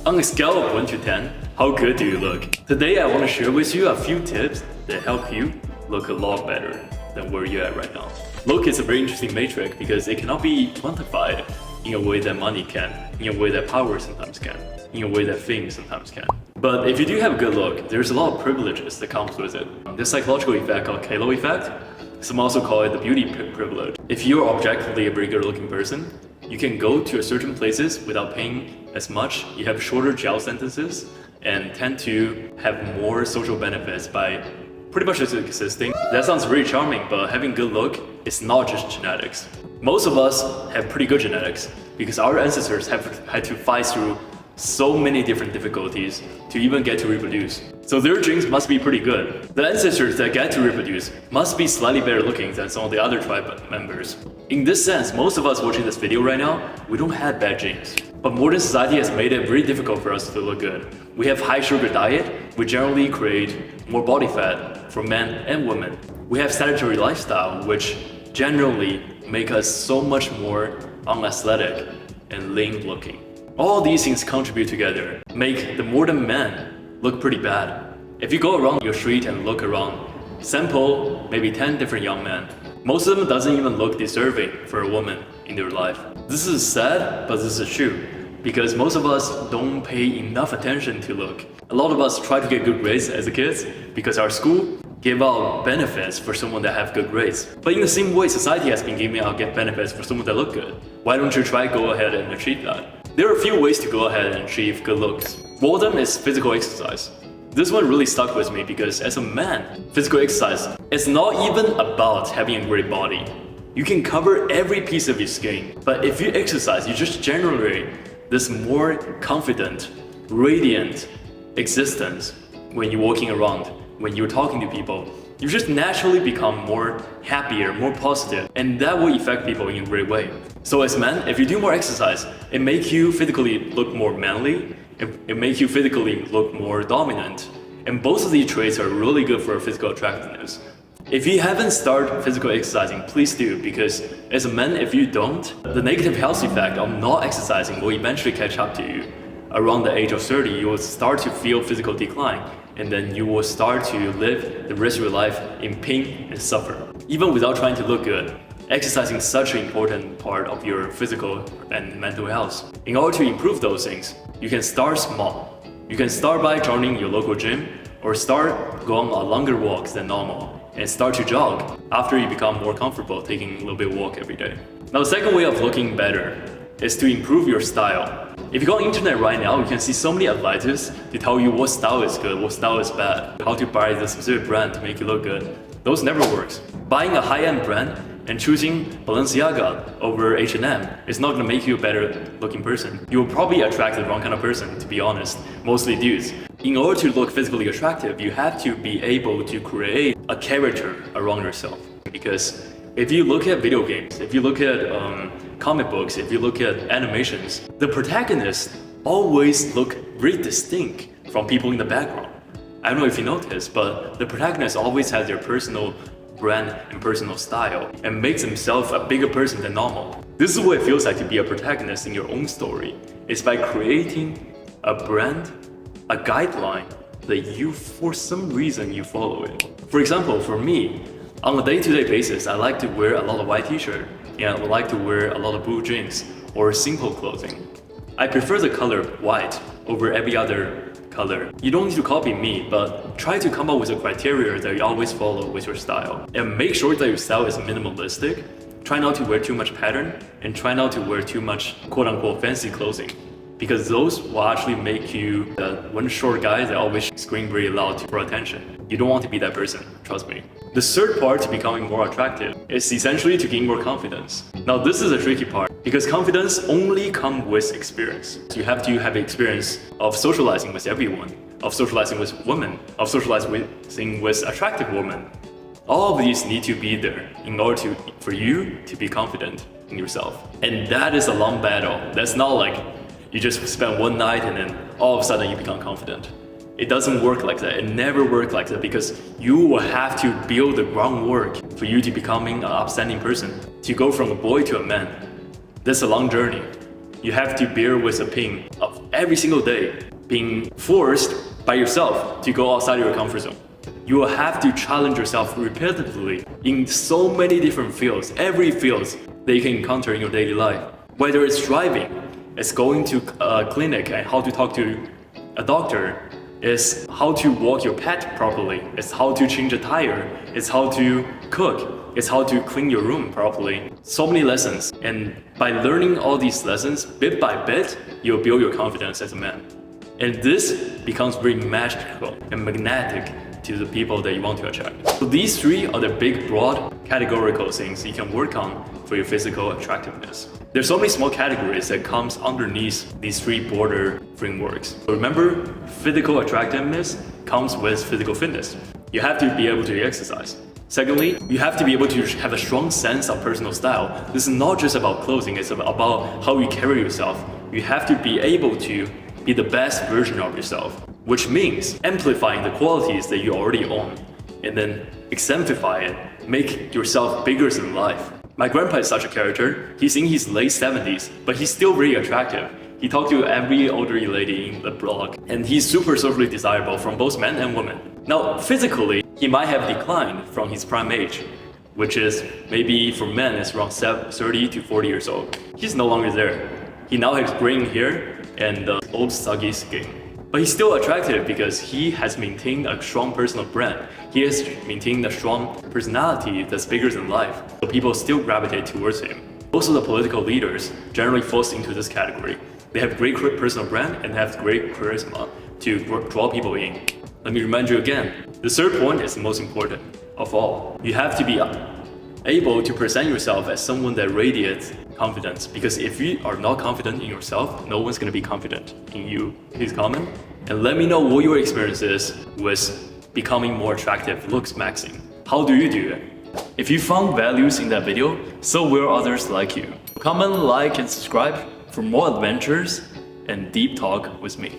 On a scale of 1 to 10, how good do you look? Today I want to share with you a few tips that help you look a lot better than where you're at right now. Look is a very interesting metric because it cannot be quantified in a way that money can, in a way that power sometimes can, in a way that fame sometimes can. But if you do have a good look, there's a lot of privileges that comes with it. This psychological effect called halo effect, some also call it the beauty privilege. If you're objectively a very good looking person, you can go to certain places without paying as much, you have shorter jail sentences, and tend to have more social benefits by pretty much just existing. That sounds really charming, but having good look is not just genetics. Most of us have pretty good genetics because our ancestors have had to fight through so many different difficulties to even get to reproduce. So their genes must be pretty good. The ancestors that get to reproduce must be slightly better looking than some of the other tribe members. In this sense, most of us watching this video right now, we don't have bad genes. But modern society has made it very difficult for us to look good. We have high sugar diet, which generally create more body fat for men and women. We have sedentary lifestyle, which generally make us so much more unathletic and lame looking. All these things contribute together, make the modern man look pretty bad. If you go around your street and look around, sample maybe 10 different young men, most of them doesn't even look deserving for a woman in their life. This is sad, but this is true, because most of us don't pay enough attention to look. A lot of us try to get good grades as a kids because our school gave out benefits for someone that have good grades. But in the same way, society has been giving out benefits for someone that look good. Why don't you try go ahead and achieve that? There are a few ways to go ahead and achieve good looks. One of them is physical exercise. This one really stuck with me because as a man, physical exercise is not even about having a great body. You can cover every piece of your skin, but if you exercise, you just generate this more confident, radiant existence when you're walking around, when you're talking to people. You just naturally become more happier, more positive, and that will affect people in a great way. So as men, if you do more exercise, it makes you physically look more manly, it makes you physically look more dominant. And both of these traits are really good for physical attractiveness. If you haven't started physical exercising, please do, because as a man, if you don't, the negative health effect of not exercising will eventually catch up to you. Around the age of 30, you will start to feel physical decline, and then you will start to live the rest of your life in pain and suffer. Even without trying to look good, exercising is such an important part of your physical and mental health. In order to improve those things, you can start small. You can start by joining your local gym, or start going on longer walks than normal, and start to jog after you become more comfortable taking a little bit of walk every day. Now, the second way of looking better is to improve your style. If you go on the internet right now, you can see so many advices to tell you what style is good, what style is bad, how to buy the specific brand to make you look good. Those never works. Buying a high-end brand and choosing Balenciaga over H&M is not gonna make you a better looking person. You will probably attract the wrong kind of person, to be honest, mostly dudes. In order to look physically attractive, you have to be able to create a character around yourself. Because if you look at video games, if you look at comic books, if you look at animations, the protagonists always look very distinct from people in the background. I don't know if you noticed, but the protagonist always has their personal brand and personal style and makes himself a bigger person than normal. This is what it feels like to be a protagonist in your own story. It's by creating a brand, a guideline that you, for some reason, you follow it. For example, for me, on a day-to-day basis, I like to wear a lot of white t-shirt, and I would like to wear a lot of blue jeans or simple clothing. I prefer the color white over every other color. You don't need to copy me, but try to come up with a criteria that you always follow with your style. And make sure that your style is minimalistic. Try not to wear too much pattern, and try not to wear too much quote-unquote fancy clothing, because those will actually make you the one short guy that always scream very loud for attention. You don't want to be that person, trust me. The third part to becoming more attractive is essentially to gain more confidence. Now this is a tricky part because confidence only comes with experience. You have to have experience of socializing with everyone, of socializing with women, of socializing with attractive women. All of these need to be there in order for you to be confident in yourself. And that is a long battle. That's not like you just spend one night and then all of a sudden you become confident. It doesn't work like that. It never works like that because you will have to build the groundwork for you to becoming an upstanding person. To go from a boy to a man, that's a long journey. You have to bear with the pain of every single day, being forced by yourself to go outside your comfort zone. You will have to challenge yourself repetitively in so many different fields, every field that you can encounter in your daily life. Whether it's driving, it's going to a clinic and how to talk to a doctor, it's how to walk your pet properly, it's how to change a tire, it's how to cook, it's how to clean your room properly. So many lessons, and by learning all these lessons bit by bit, you'll build your confidence as a man. And this becomes very magical and magnetic to the people that you want to attract. So these three are the big, broad, categorical things you can work on for your physical attractiveness. There's so many small categories that comes underneath these three border frameworks. Remember, physical attractiveness comes with physical fitness. You have to be able to exercise. Secondly, you have to be able to have a strong sense of personal style. This is not just about clothing, it's about how you carry yourself. You have to be able to be the best version of yourself, which means amplifying the qualities that you already own and then exemplify it, make yourself bigger than life. My grandpa is such a character. He's in his late 70s, but he's still very attractive. He talked to every elderly lady in the block, and he's super socially desirable from both men and women. Now, physically, he might have declined from his prime age, which is maybe for men it's around 30 to 40 years old. He's no longer there. He now has graying hair and old saggy skin. But he's still attractive because he has maintained a strong personal brand. He has maintained a strong personality that's bigger than life. So people still gravitate towards him. Most of the political leaders generally fall into this category. They have great personal brand and have great charisma to draw people in. Let me remind you again, the third point is the most important of all. You have to be able to present yourself as someone that radiates confidence, because if you are not confident in yourself, no one's going to be confident in you. Please comment and let me know what your experience is with becoming more attractive, looks maxing. How do you do it? If you found values in that video, so will others like you. Comment, like, and subscribe for more adventures and deep talk with me.